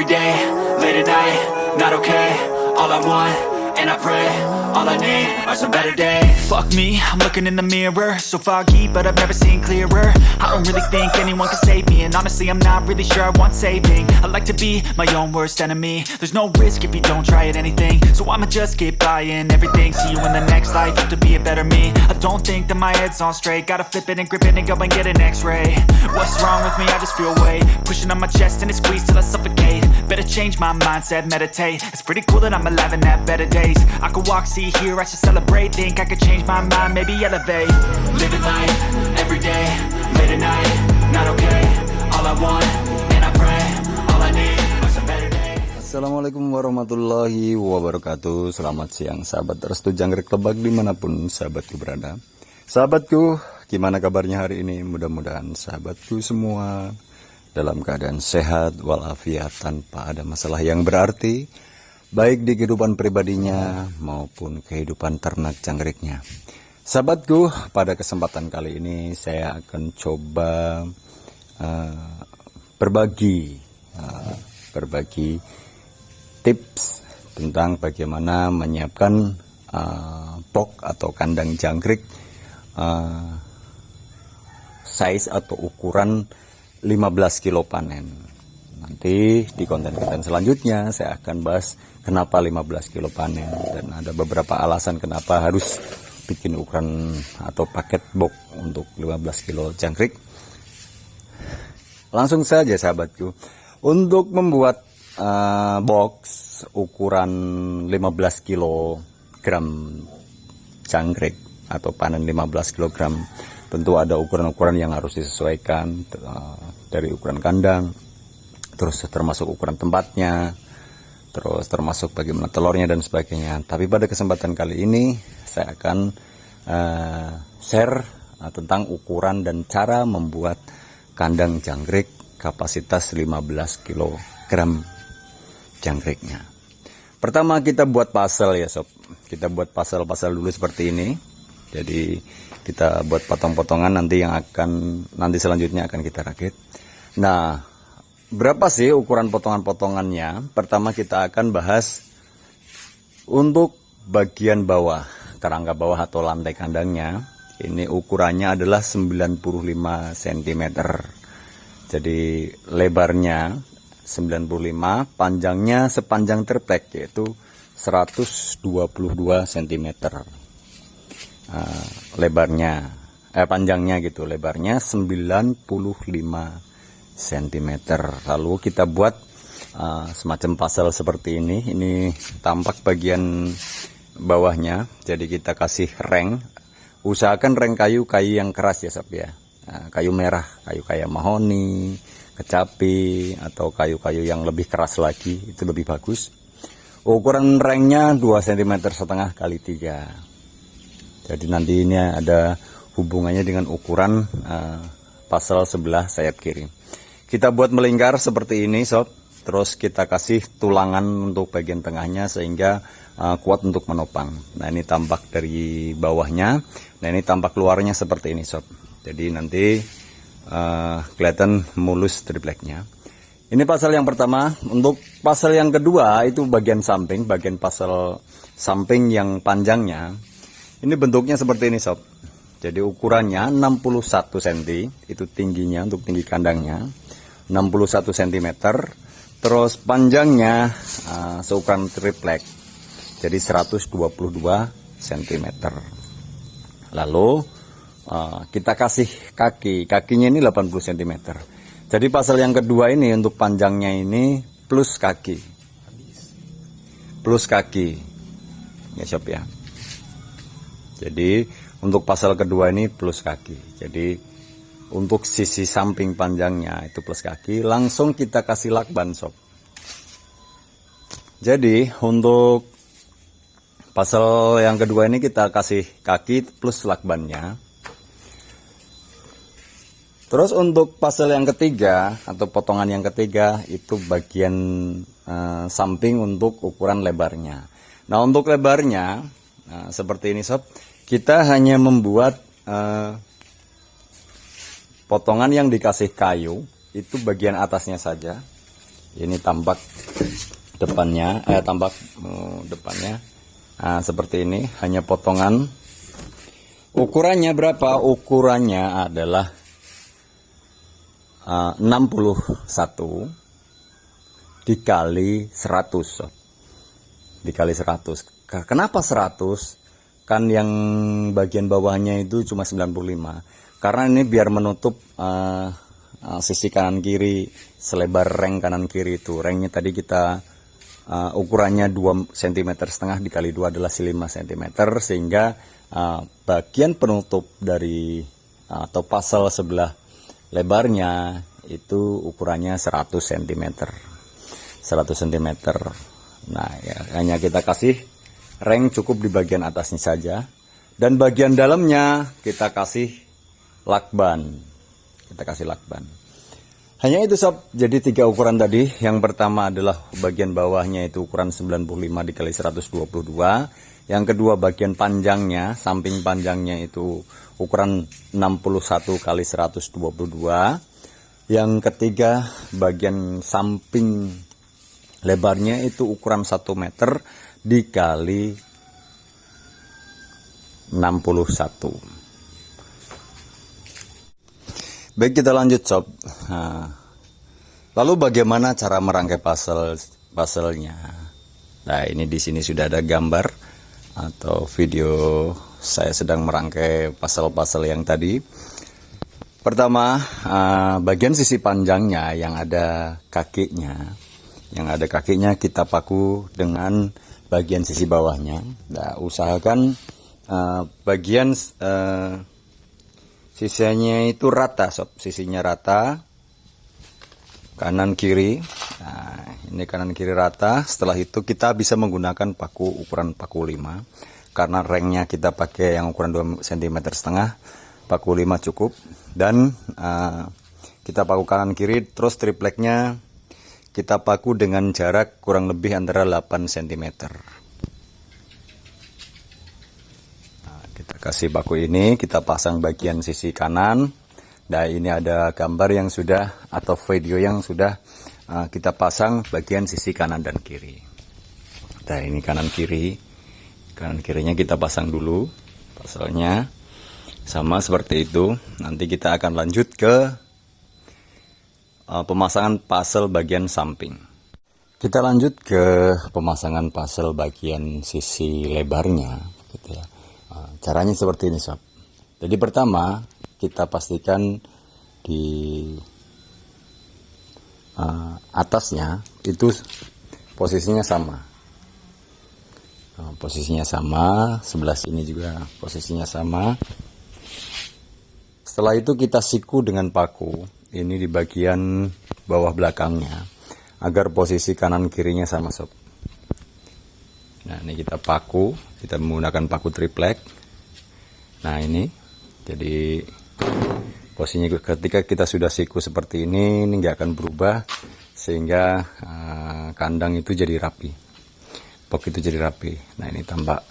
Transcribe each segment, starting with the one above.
day, late at night, not okay. All I want, and I pray, all I need are some better days. Fuck me, I'm looking in the mirror, so foggy, but I've never seen clearer. I don't really think anyone can save me, and honestly I'm not really sure I want saving. I like to be my own worst enemy. There's no risk if you don't try at anything, so I'ma just keep buying everything. See you in the next life, have to be a better me. I don't think that my head's on straight, gotta flip it and grip it and go and get an x-ray. What's wrong with me? I just feel weight pushing on my chest and it squeezes till I suffocate. Better change my mindset, meditate. It's pretty cool that I'm alive and have better days. I could walk, see, hear, I should celebrate. Think I could change my mind, maybe elevate. Living life, every day, late at night, not okay. All I want, and I pray, all I need are some better days. Assalamualaikum warahmatullahi wabarakatuh. Selamat siang sahabat Restu Jangkrik Lebak dimanapun sahabatku berada. Sahabatku, gimana kabarnya hari ini? Mudah-mudahan sahabatku semua dalam keadaan sehat walafiat tanpa ada masalah yang berarti, baik di kehidupan pribadinya maupun kehidupan ternak jangkriknya. Sahabatku, pada kesempatan kali ini saya akan coba berbagi tips tentang bagaimana menyiapkan box atau kandang jangkrik size atau ukuran 15 kilo panen. Nanti di konten-konten selanjutnya saya akan bahas kenapa 15 kilo panen, dan ada beberapa alasan kenapa harus bikin ukuran atau paket box untuk 15 kilo jangkrik. Langsung saja sahabatku, untuk membuat box ukuran 15 kilogram jangkrik atau panen 15 kilogram, tentu ada ukuran-ukuran yang harus disesuaikan, dari ukuran kandang, terus termasuk ukuran tempatnya, terus termasuk bagaimana telurnya dan sebagainya. Tapi pada kesempatan kali ini saya akan share tentang ukuran dan cara membuat kandang jangkrik kapasitas 15 kg jangkriknya. Pertama kita buat puzzle ya sob. Kita buat puzzle dulu seperti ini. Jadi kita buat potong-potongan nanti selanjutnya akan kita rakit. Nah, berapa sih ukuran potongan-potongannya? Pertama kita akan bahas untuk bagian bawah, kerangka bawah atau lantai kandangnya. Ini ukurannya adalah 95 cm. Jadi lebarnya 95, panjangnya sepanjang triplek yaitu 122 cm. Panjangnya gitu, lebarnya 95 cm. Lalu kita buat semacam puzzle seperti ini. Ini tampak bagian bawahnya. Jadi kita kasih reng. Usahakan reng kayu yang keras ya sob ya. Kayu merah, kayu kayak mahoni, kecapi, atau kayu-kayu yang lebih keras lagi, itu lebih bagus. Ukuran rengnya 2,5 cm kali 3. Jadi nanti ini ada hubungannya dengan ukuran puzzle sebelah sayap kiri. Kita buat melingkar seperti ini sob. Terus kita kasih tulangan untuk bagian tengahnya sehingga kuat untuk menopang. Nah ini tampak dari bawahnya. Nah ini tampak luarnya seperti ini sob. Jadi nanti kelihatan mulus tripleknya. Ini puzzle yang pertama. Untuk puzzle yang kedua itu bagian samping. Bagian puzzle samping yang panjangnya. Ini bentuknya seperti ini sob. Jadi ukurannya 61 cm. Itu tingginya untuk tinggi kandangnya 61 cm. Terus panjangnya seukuran triplek. Jadi 122 cm. Lalu kita kasih kakinya ini 80 cm. Jadi puzzle yang kedua ini untuk panjangnya ini plus kaki ya sob ya. Jadi untuk puzzle kedua ini plus kaki. Jadi untuk sisi samping panjangnya itu plus kaki. Langsung kita kasih lakban sob. Jadi untuk puzzle yang kedua ini kita kasih kaki plus lakbannya. Terus untuk puzzle yang ketiga atau potongan yang ketiga itu bagian samping untuk ukuran lebarnya. Nah untuk lebarnya seperti ini sob. Kita hanya membuat potongan yang dikasih kayu itu bagian atasnya saja. Ini tampak depannya, depannya. Nah, seperti ini, hanya potongan. Ukurannya berapa? Ukurannya adalah 61 dikali 100. Dikali 100. Kenapa 100? Kan yang bagian bawahnya itu cuma 95. Karena ini biar menutup sisi kanan kiri, selebar reng kanan kiri itu. Rengnya tadi kita ukurannya 2 cm setengah dikali 2 adalah 5 cm, sehingga bagian penutup dari atau pasal sebelah lebarnya itu ukurannya 100 cm. 100 cm. Nah, ya, hanya kita kasih reng cukup di bagian atasnya saja, dan bagian dalamnya kita kasih lakban. Hanya itu sob. Jadi 3 ukuran tadi. Yang pertama adalah bagian bawahnya itu ukuran 95 dikali 122. Yang kedua bagian panjangnya, samping panjangnya itu ukuran 61 kali 122. Yang ketiga bagian samping lebarnya itu ukuran 1 meter dikali 61. Baik, kita lanjut sob. Nah, lalu bagaimana cara merangkai puzzle-nya? Nah, ini di sini sudah ada gambar atau video saya sedang merangkai puzzle-puzzle yang tadi. Pertama, bagian sisi panjangnya yang ada kakinya. Yang ada kakinya kita paku dengan bagian sisi bawahnya. Nah, usahakan bagian sisanya itu rata sob, sisinya rata, kanan kiri. Nah, ini kanan kiri rata. Setelah itu kita bisa menggunakan paku ukuran paku 5, karena rengnya kita pakai yang ukuran 2 cm setengah, paku 5 cukup. Dan kita paku kanan kiri, terus tripleknya kita paku dengan jarak kurang lebih antara 8 cm. Kita kasih paku ini, kita pasang bagian sisi kanan. Nah, ini ada gambar yang sudah atau video yang sudah kita pasang bagian sisi kanan dan kiri. Nah, ini kanan kiri. Kanan kirinya kita pasang dulu puzzle-nya. Sama seperti itu. Nanti kita akan lanjut ke pemasangan puzzle bagian samping. Kita lanjut ke pemasangan puzzle bagian sisi lebarnya, gitu ya. Caranya seperti ini sob. Jadi pertama kita pastikan di atasnya itu posisinya sama. Posisinya sama, sebelah sini juga posisinya sama. Setelah itu kita siku dengan paku ini di bagian bawah belakangnya agar posisi kanan kirinya sama sob. Nah, ini kita paku, kita menggunakan paku triplek. Nah, ini jadi posisinya ketika kita sudah siku seperti ini nggak akan berubah, sehingga kandang itu jadi rapi, box itu jadi rapi. Nah, ini tampak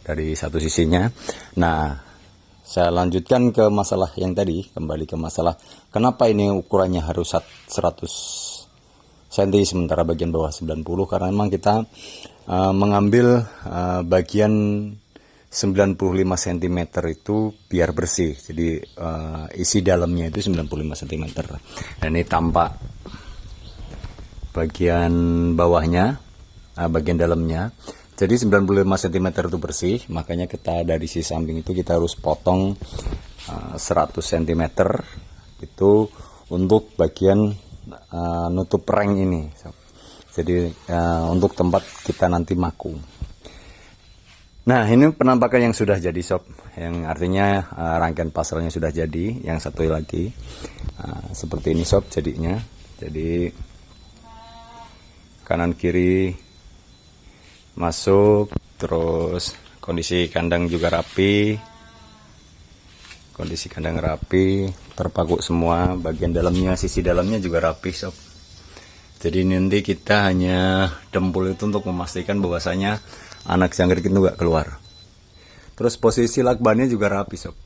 dari satu sisinya. Nah, saya lanjutkan ke masalah yang tadi, kembali ke masalah kenapa ini ukurannya harus 100 cm sementara bagian bawah 90, karena memang kita mengambil bagian 95 cm itu biar bersih. Jadi isi dalamnya itu 95 cm. Dan ini tampak bagian bawahnya, bagian dalamnya. Jadi 95 cm itu bersih, makanya kita dari sisi samping itu kita harus potong 100 cm itu untuk bagian nutup reng ini. Jadi untuk tempat kita nanti maku. Nah, ini penampakan yang sudah jadi sob, yang artinya rangkaian puzzle-nya sudah jadi. Yang satu lagi seperti ini sob jadinya. Jadi kanan kiri masuk, terus kondisi kandang juga rapi, kondisi kandang rapi, terpaku semua, bagian dalamnya, sisi dalamnya juga rapi sob. Jadi nanti kita hanya dempul itu untuk memastikan bahwasanya anak jangkrik itu nggak keluar. Terus posisi lakbannya juga rapi sob,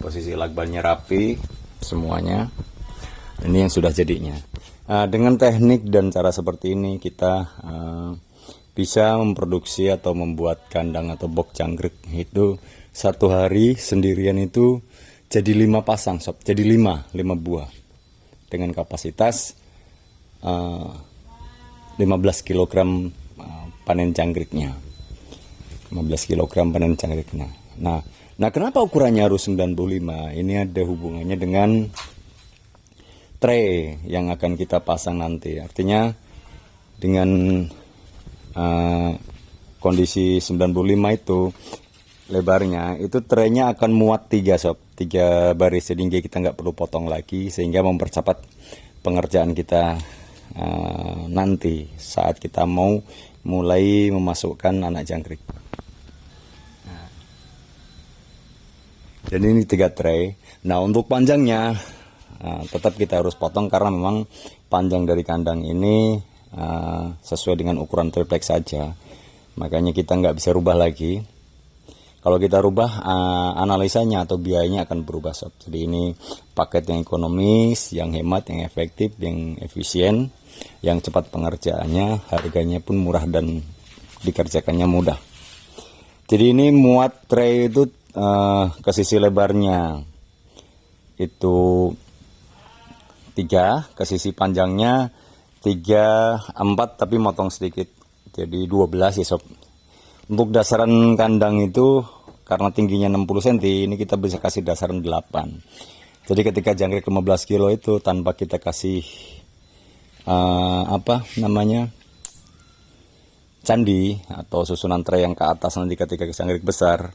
posisi lakbannya rapi semuanya. Ini yang sudah jadinya. Dengan teknik dan cara seperti ini kita bisa memproduksi atau membuat kandang atau box jangkrik itu satu hari sendirian itu jadi 5 pasang sob, jadi 5 buah dengan kapasitas 15 kg panen jangkriknya. 15 kg panen jangkriknya. Nah, kenapa ukurannya harus 95? Ini ada hubungannya dengan tray yang akan kita pasang nanti. Artinya dengan kondisi 95 itu lebarnya, itu traynya akan muat 3 sob, 3 baris, sehingga kita nggak perlu potong lagi, sehingga mempercepat pengerjaan kita nanti saat kita mau mulai memasukkan anak jangkrik. Jadi ini 3 tray. Nah, untuk panjangnya tetap kita harus potong karena memang panjang dari kandang ini sesuai dengan ukuran triplex saja. Makanya kita nggak bisa rubah lagi. Kalau kita rubah analisanya atau biayanya akan berubah sob. Jadi ini paket yang ekonomis, yang hemat, yang efektif, yang efisien, yang cepat pengerjaannya, harganya pun murah dan dikerjakannya mudah. Jadi ini muat tray itu ke sisi lebarnya itu 3, ke sisi panjangnya 3, 4 tapi motong sedikit, jadi 12 ya sob. Untuk dasaran kandang itu karena tingginya 60 cm, ini kita bisa kasih dasaran 8. Jadi ketika jangkrik 15 kilo itu tanpa kita kasih candi atau susunan tray yang ke atas, nanti ketika jangkrik besar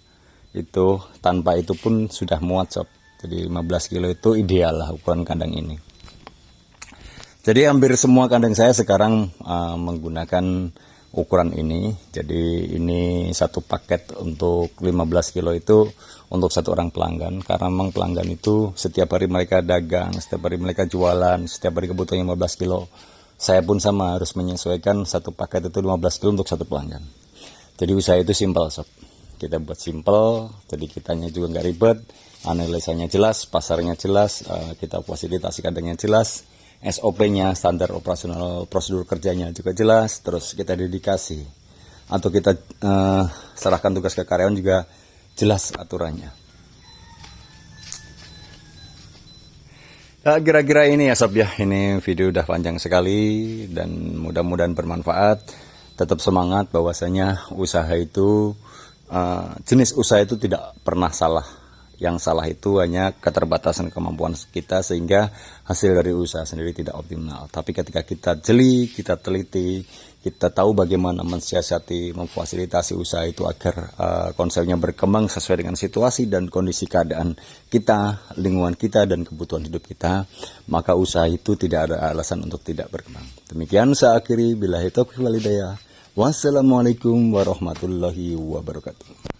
itu tanpa itu pun sudah muat sob. Jadi 15 kilo itu ideal lah ukuran kandang ini. Jadi hampir semua kandang saya sekarang menggunakan ukuran ini. Jadi ini satu paket untuk 15 kilo itu untuk satu orang pelanggan. Karena memang pelanggan itu setiap hari mereka dagang, setiap hari mereka jualan, setiap hari kebutuhannya 15 kilo. Saya pun sama harus menyesuaikan satu paket itu 15 kilo untuk satu pelanggan. Jadi usaha itu simpel sob. Kita buat simpel, jadi kitanya juga nggak ribet, analisanya jelas, pasarnya jelas, kita fasilitasi kandangnya jelas. SOP-nya, standar operasional prosedur kerjanya juga jelas, terus kita dedikasi atau kita serahkan tugas ke karyawan juga jelas aturannya. Nah, kira-kira ini ya sob ya, ini video udah panjang sekali dan mudah-mudahan bermanfaat. Tetap semangat bahwasanya usaha itu, jenis usaha itu tidak pernah salah. Yang salah itu hanya keterbatasan kemampuan kita sehingga hasil dari usaha sendiri tidak optimal. Tapi ketika kita jeli, kita teliti, kita tahu bagaimana mensiasati, memfasilitasi usaha itu agar konsepnya berkembang sesuai dengan situasi dan kondisi keadaan kita, lingkungan kita, dan kebutuhan hidup kita, maka usaha itu tidak ada alasan untuk tidak berkembang. Demikian saya akhiri, billahi taufiq wal hidayah. Wassalamualaikum warahmatullahi wabarakatuh.